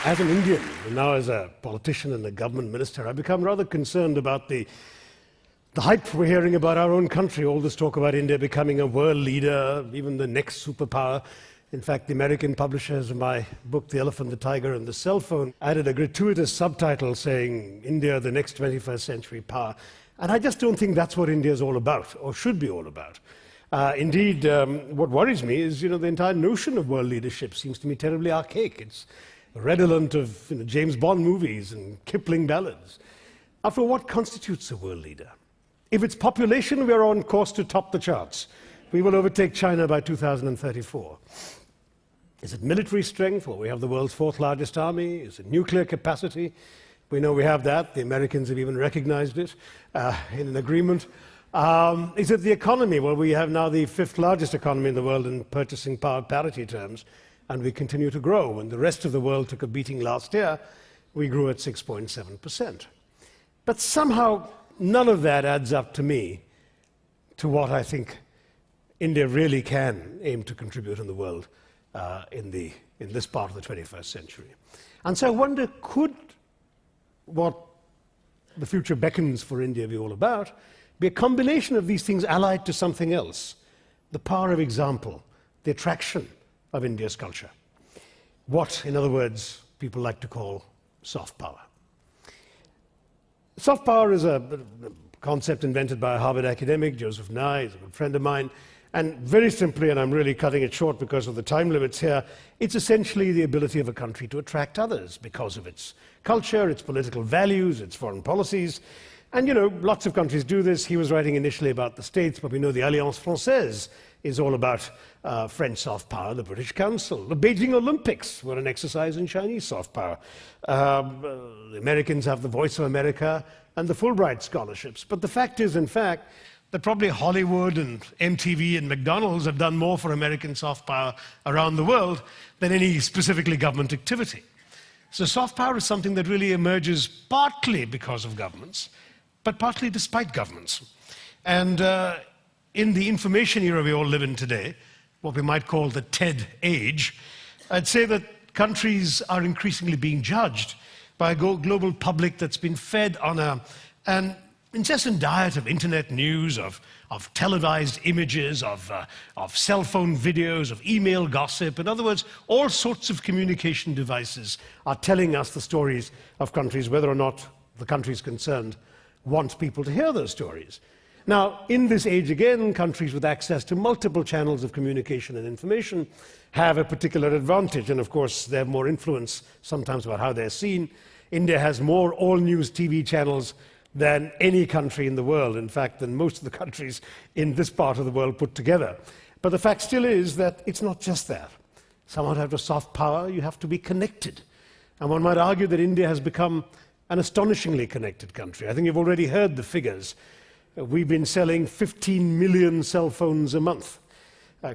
As an Indian, and now as a politician and a government minister, I've become rather concerned about the hype we're hearing about our own country, all this talk about India becoming a world leader, even the next superpower. In fact, the American publishers of my book, The Elephant, the Tiger, and the Cell Phone, added a gratuitous subtitle saying, India, the next 21st century power. And I just don't think that's what India is all about, or should be all about. Indeed, what worries me is, the entire notion of world leadership seems to me terribly archaic. It's redolent of James Bond movies and Kipling ballads. After all, what constitutes a world leader? If it's population, we're on course to top the charts. We will overtake China by 2034. Is it military strength? Well, we have the world's fourth largest army. Is it nuclear capacity? We know we have that. The Americans have even recognized it in an agreement. Is it the economy? Well, we have now the fifth largest economy in the world in purchasing power parity terms, and we continue to grow. When the rest of the world took a beating last year, we grew at 6.7%. But somehow, none of that adds up to me to what I think India really can aim to contribute in the world in this part of the 21st century. And so I wonder, could what the future beckons for India be all about be a combination of these things allied to something else? The power of example, the attraction of India's culture. What, in other words, people like to call soft power. Soft power is a concept invented by a Harvard academic, Joseph Nye, he's a good friend of mine. And very simply, and I'm really cutting it short because of the time limits here, it's essentially the ability of a country to attract others because of its culture, its political values, its foreign policies. And, lots of countries do this. He was writing initially about the States, but we know the Alliance Française is all about French soft power, the British Council. The Beijing Olympics were an exercise in Chinese soft power. The Americans have the Voice of America and the Fulbright scholarships. But the fact is, in fact, that probably Hollywood and MTV and McDonald's have done more for American soft power around the world than any specifically government activity. So soft power is something that really emerges partly because of governments, but partly despite governments. And in the information era we all live in today, what we might call the TED age, I'd say that countries are increasingly being judged by a global public that's been fed on an incessant diet of internet news, of televised images, of cell phone videos, of email gossip. In other words, all sorts of communication devices are telling us the stories of countries, whether or not the countries concerned want people to hear those stories. Now, in this age again, countries with access to multiple channels of communication and information have a particular advantage, and of course they have more influence sometimes about how they're seen. India has more all-news TV channels than any country in the world, in fact, than most of the countries in this part of the world put together. But the fact still is that it's not just that. Somehow to have a soft power, you have to be connected. And one might argue that India has become an astonishingly connected country. I think you've already heard the figures. We've been selling 15 million cell phones a month.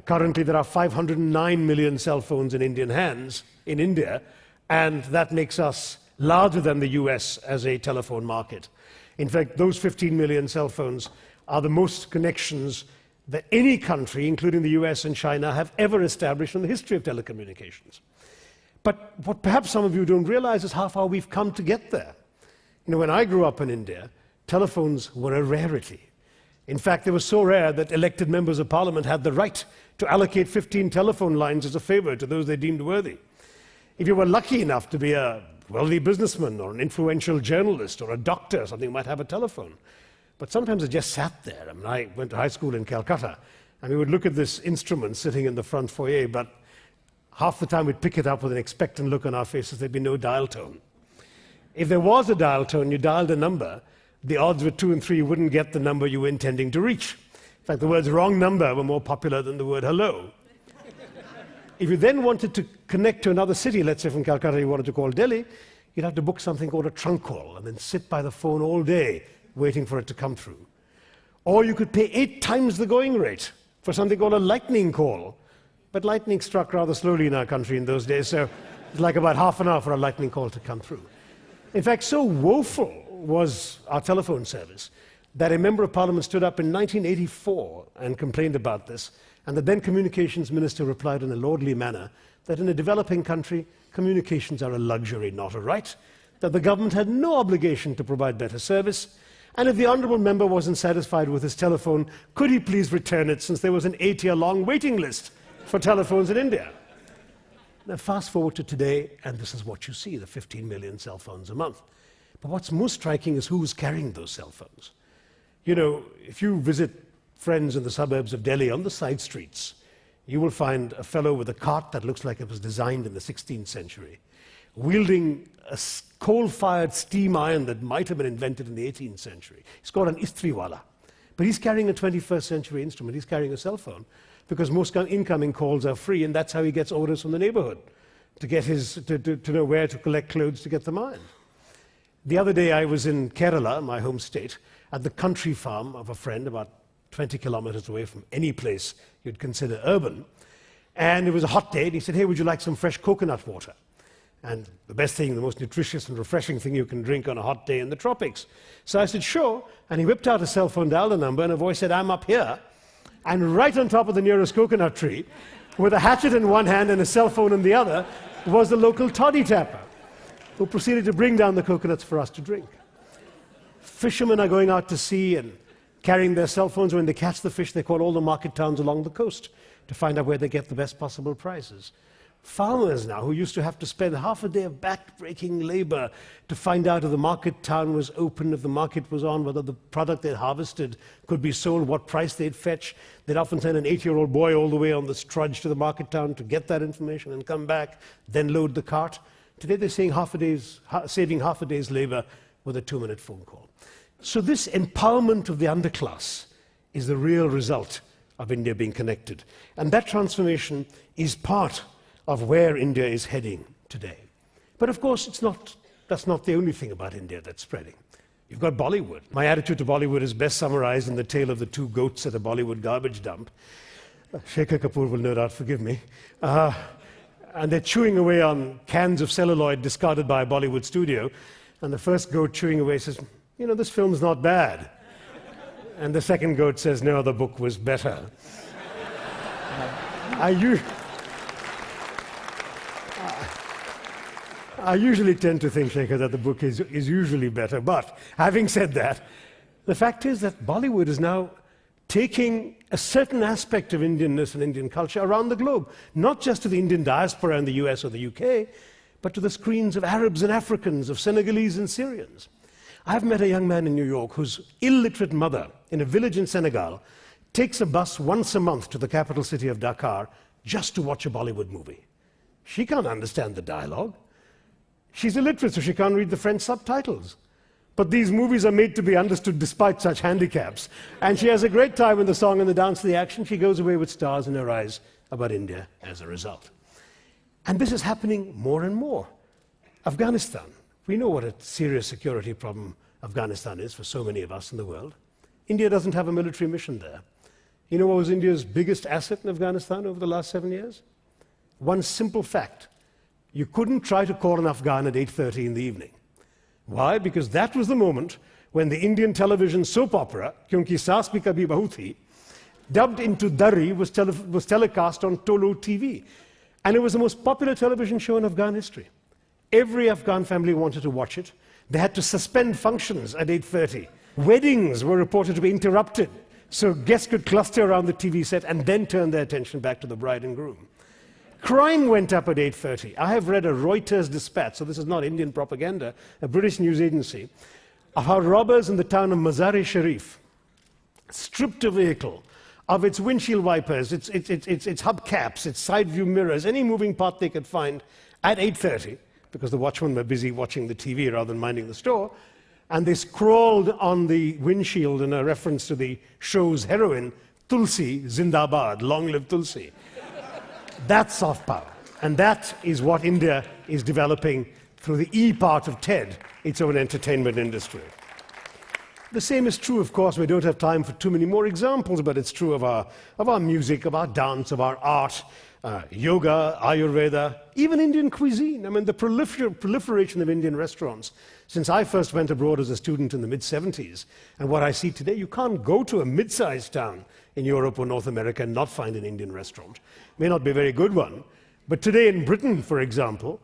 Currently, there are 509 million cell phones in Indian hands in India, and that makes us larger than the US as a telephone market. In fact, those 15 million cell phones are the most connections that any country, including the US and China, have ever established in the history of telecommunications. But what perhaps some of you don't realize is how far we've come to get there. When I grew up in India, telephones were a rarity. In fact, they were so rare that elected members of parliament had the right to allocate 15 telephone lines as a favor to those they deemed worthy. If you were lucky enough to be a wealthy businessman or an influential journalist or a doctor, something, you might have a telephone. But sometimes it just sat there. I went to high school in Calcutta, and we would look at this instrument sitting in the front foyer, but half the time we'd pick it up with an expectant look on our faces. There'd be no dial tone. If there was a dial tone, you dialed a number, the odds were 2 and 3 you wouldn't get the number you were intending to reach. In fact, the words wrong number were more popular than the word hello. If you then wanted to connect to another city, let's say from Calcutta you wanted to call Delhi, you'd have to book something called a trunk call and then sit by the phone all day waiting for it to come through. Or you could pay 8 times the going rate for something called a lightning call. But lightning struck rather slowly in our country in those days, so it's like about half an hour for a lightning call to come through. In fact, so woeful was our telephone service that a member of parliament stood up in 1984 and complained about this And the then communications minister replied in a lordly manner that in a developing country, communications are a luxury, not a right, that the government had no obligation to provide better service, and if the honourable member wasn't satisfied with his telephone, could he please return it, since there was an 8-year-long waiting list for telephones in India. Now fast forward to today, and this is what you see, the 15 million cell phones a month. But what's most striking is who's carrying those cell phones. You know, if you visit friends in the suburbs of Delhi on the side streets, you will find a fellow with a cart that looks like it was designed in the 16th century, wielding a coal-fired steam iron that might have been invented in the 18th century. He's called an istriwala. But he's carrying a 21st century instrument. He's carrying a cell phone because most incoming calls are free, and that's how he gets orders from the neighborhood to get to know where to collect clothes to get them ironed. The other day I was in Kerala, my home state, at the country farm of a friend about 20 kilometers away from any place you'd consider urban. And it was a hot day, and he said, "Hey, would you like some fresh coconut water?" And the best thing, the most nutritious and refreshing thing you can drink on a hot day in the tropics. So I said, "Sure." And he whipped out a cell phone, dialed a number, and a voice said, "I'm up here." And right on top of the nearest coconut tree, with a hatchet in one hand and a cell phone in the other, was the local toddy tapper, who proceeded to bring down the coconuts for us to drink. Fishermen are going out to sea and carrying their cell phones. When they catch the fish, they call all the market towns along the coast to find out where they get the best possible prices. Farmers now, who used to have to spend half a day of back-breaking labor to find out if the market town was open, if the market was on, whether the product they'd harvested could be sold, what price they'd fetch. They'd often send an 8-year-old boy all the way on this trudge to the market town to get that information and come back, then load the cart. Today they're saving half a day's labor with a 2-minute phone call. So this empowerment of the underclass is the real result of India being connected. And that transformation is part of where India is heading today. But of course, that's not the only thing about India that's spreading. You've got Bollywood. My attitude to Bollywood is best summarized in the tale of the 2 goats at a Bollywood garbage dump. Shekhar Kapoor will no doubt forgive me. And they're chewing away on cans of celluloid discarded by a Bollywood studio. And the first goat chewing away says, "You know, this film's not bad." And the second goat says, "No, the book was better." I usually tend to think, Shekhar, that the book is usually better. But having said that, the fact is that Bollywood is now taking a certain aspect of Indianness and Indian culture around the globe, not just to the Indian diaspora in the US or the UK, but to the screens of Arabs and Africans, of Senegalese and Syrians. I've met a young man in New York whose illiterate mother, in a village in Senegal, takes a bus once a month to the capital city of Dakar just to watch a Bollywood movie. She can't understand the dialogue. She's illiterate, so she can't read the French subtitles. But these movies are made to be understood despite such handicaps. And she has a great time in the song and the dance and the action. She goes away with stars in her eyes about India as a result. And this is happening more and more. Afghanistan. We know what a serious security problem Afghanistan is for so many of us in the world. India doesn't have a military mission there. You know what was India's biggest asset in Afghanistan over the last 7 years? One simple fact. You couldn't try to call an Afghan at 8:30 in the evening. Why? Because that was the moment when the Indian television soap opera, Kyunki Saas Bhi Kabhi Bahu Thi, dubbed into Dari, was telecast on Tolo TV. And it was the most popular television show in Afghan history. Every Afghan family wanted to watch it. They had to suspend functions at 8:30. Weddings were reported to be interrupted, so guests could cluster around the TV set and then turn their attention back to the bride and groom. Crime went up at 8:30. I have read a Reuters dispatch, so this is not Indian propaganda, a British news agency, of how robbers in the town of Mazar-e-Sharif stripped a vehicle of its windshield wipers, its hubcaps, its side view mirrors, any moving part they could find at 8:30, because the watchmen were busy watching the TV rather than minding the store, and they scrawled on the windshield in a reference to the show's heroine, Tulsi Zindabad, long live Tulsi. That's soft power. And that is what India is developing through the E part of TED, its own entertainment industry. The same is true, of course, we don't have time for too many more examples, but it's true of our music, of our dance, of our art, yoga, Ayurveda, even Indian cuisine. I mean, the proliferation of Indian restaurants. Since I first went abroad as a student in the mid-70s, and what I see today, you can't go to a mid-sized town in Europe or North America and not find an Indian restaurant. May not be a very good one, but today in Britain, for example,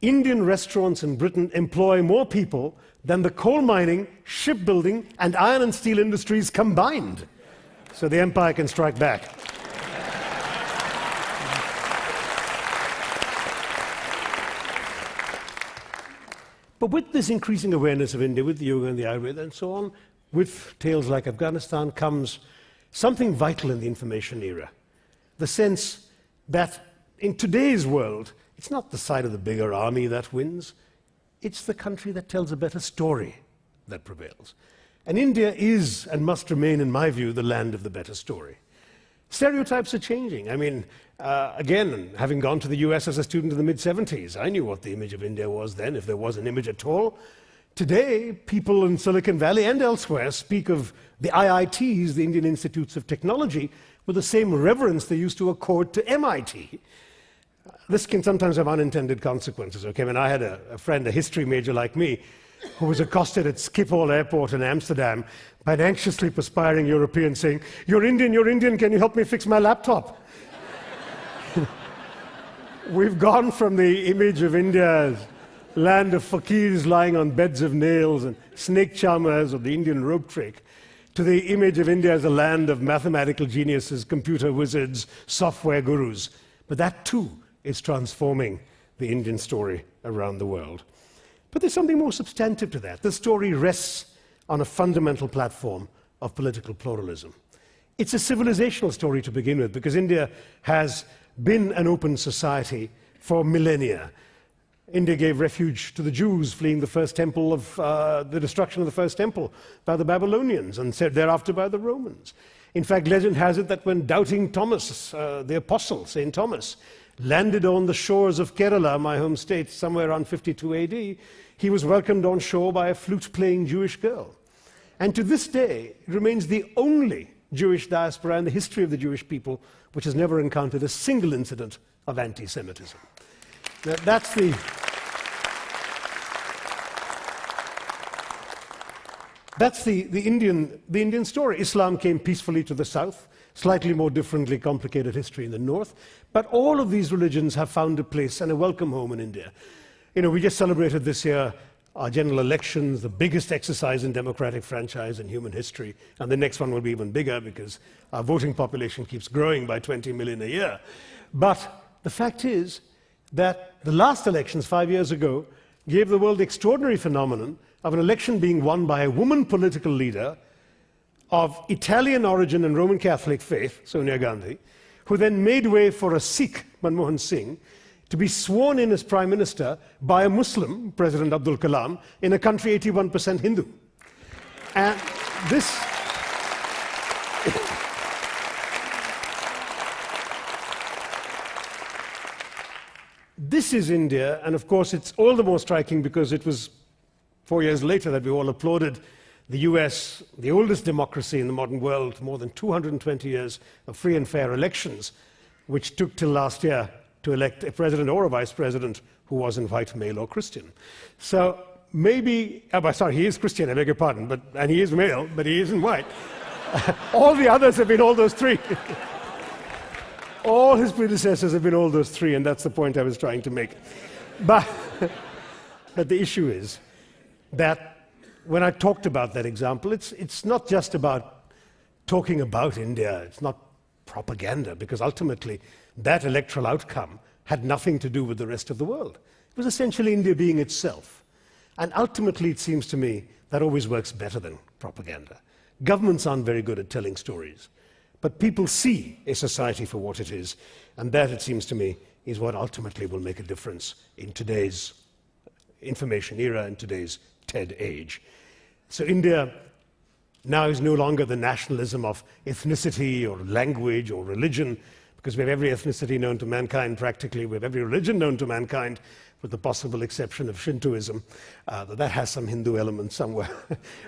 Indian restaurants in Britain employ more people than the coal mining, shipbuilding, and iron and steel industries combined. So the empire can strike back. But with this increasing awareness of India, with the yoga and the Ayurveda and so on, with tales like Afghanistan comes something vital in the information era. The sense that in today's world, it's not the side of the bigger army that wins, it's the country that tells a better story that prevails. And India is and must remain, in my view, the land of the better story. Stereotypes are changing. I mean, again, having gone to the US as a student in the mid-70s, I knew what the image of India was then, if there was an image at all. Today, people in Silicon Valley and elsewhere speak of the IITs, the Indian Institutes of Technology, with the same reverence they used to accord to MIT. This can sometimes have unintended consequences. Okay, when I had a friend, a history major like me, who was accosted at Schiphol Airport in Amsterdam by an anxiously perspiring European saying, you're Indian, can you help me fix my laptop? We've gone from the image of India as land of fakirs lying on beds of nails and snake charmers or the Indian rope trick, to the image of India as a land of mathematical geniuses, computer wizards, software gurus. But that too is transforming the Indian story around the world. But there's something more substantive to that. The story rests on a fundamental platform of political pluralism. It's a civilizational story to begin with, because India has been an open society for millennia. India gave refuge to the Jews fleeing the first temple of the destruction of the first temple by the Babylonians, and thereafter by the Romans. In fact, legend has it that when doubting Thomas, the apostle, St. Thomas, landed on the shores of Kerala, my home state, somewhere around 52 AD, he was welcomed on shore by a flute-playing Jewish girl. And to this day, it remains the only Jewish diaspora in the history of the Jewish people which has never encountered a single incident of anti-Semitism. That's the Indian story. Islam came peacefully to the south, slightly more differently complicated history in the north, but all of these religions have found a place and a welcome home in India. You know, we just celebrated this year our general elections, the biggest exercise in democratic franchise in human history, and the next one will be even bigger because our voting population keeps growing by 20 million a year. But the fact is that the last elections 5 years ago gave the world the extraordinary phenomenon of an election being won by a woman political leader of Italian origin and Roman Catholic faith, Sonia Gandhi, who then made way for a Sikh, Manmohan Singh, to be sworn in as Prime Minister by a Muslim, President Abdul Kalam, in a country 81% Hindu. And this is India, and of course it's all the more striking because it was 4 years later that we all applauded the US, the oldest democracy in the modern world, more than 220 years of free and fair elections, which took till last year to elect a president or a vice president who wasn't white, male, or Christian. So maybe, sorry, he is Christian, I beg your pardon, and he is male, but he isn't white. All the others have been all those three. All his predecessors have been all those three, and that's the point I was trying to make. But the issue is that when I talked about that example, it's not just about talking about India, it's not propaganda, because ultimately that electoral outcome had nothing to do with the rest of the world. It was essentially India being itself. And ultimately, it seems to me, that always works better than propaganda. Governments aren't very good at telling stories, but people see a society for what it is, and that, it seems to me, is what ultimately will make a difference in today's information era and today's TED age. So India now is no longer the nationalism of ethnicity or language or religion, because we have every ethnicity known to mankind practically, we have every religion known to mankind, with the possible exception of Shintoism, that has some Hindu element somewhere.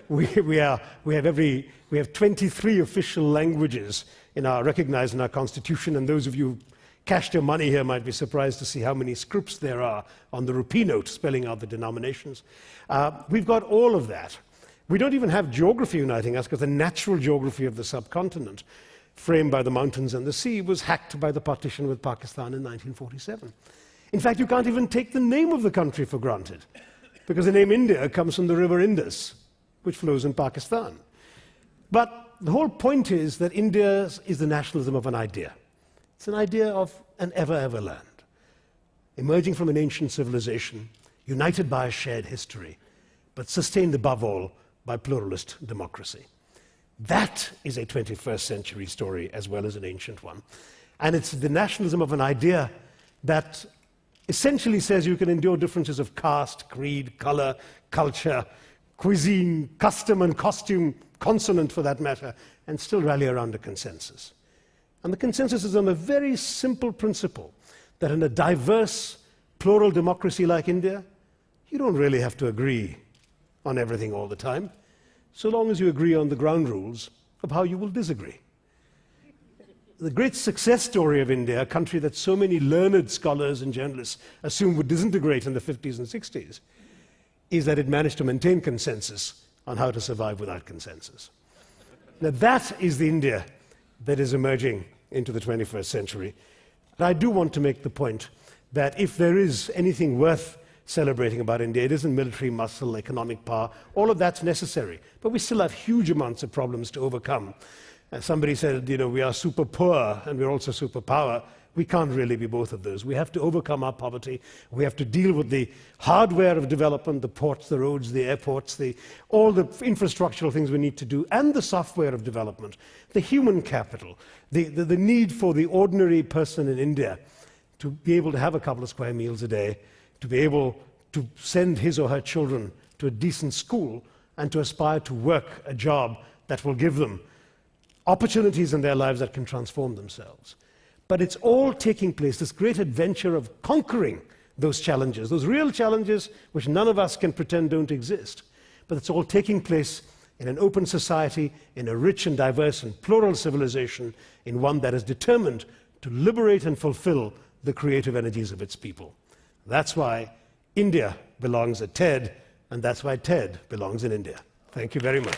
we have 23 official languages recognized in our constitution, and those of you who cashed your money here might be surprised to see how many scripts there are on the rupee note spelling out the denominations. We've got all of that. We don't even have geography uniting us because the natural geography of the subcontinent, framed by the mountains and the sea, was hacked by the partition with Pakistan in 1947. In fact, you can't even take the name of the country for granted, because the name India comes from the river Indus, which flows in Pakistan. But the whole point is that India is the nationalism of an idea. It's an idea of an ever land, emerging from an ancient civilization, united by a shared history, but sustained above all by pluralist democracy. That is a 21st century story as well as an ancient one. And it's the nationalism of an idea that essentially says you can endure differences of caste, creed, color, culture, cuisine, custom and costume, consonant for that matter, and still rally around a consensus. And the consensus is on a very simple principle that in a diverse, plural democracy like India, you don't really have to agree on everything all the time, so long as you agree on the ground rules of how you will disagree. The great success story of India, a country that so many learned scholars and journalists assumed would disintegrate in the 50s and 60s, is that it managed to maintain consensus on how to survive without consensus. Now that is the India that is emerging into the 21st century. And I do want to make the point that if there is anything worth celebrating about India, it isn't military muscle, economic power. All of that's necessary. But we still have huge amounts of problems to overcome. Somebody said, we are super poor and we're also super power. We can't really be both of those. We have to overcome our poverty. We have to deal with the hardware of development, the ports, the roads, the airports, all the infrastructural things we need to do, and the software of development, the human capital, the need for the ordinary person in India to be able to have a couple of square meals a day, to be able to send his or her children to a decent school, and to aspire to work a job that will give them opportunities in their lives that can transform themselves. But it's all taking place, this great adventure of conquering those challenges, those real challenges which none of us can pretend don't exist. But it's all taking place in an open society, in a rich and diverse and plural civilization, in one that is determined to liberate and fulfill the creative energies of its people. That's why India belongs at TED, and that's why TED belongs in India. Thank you very much.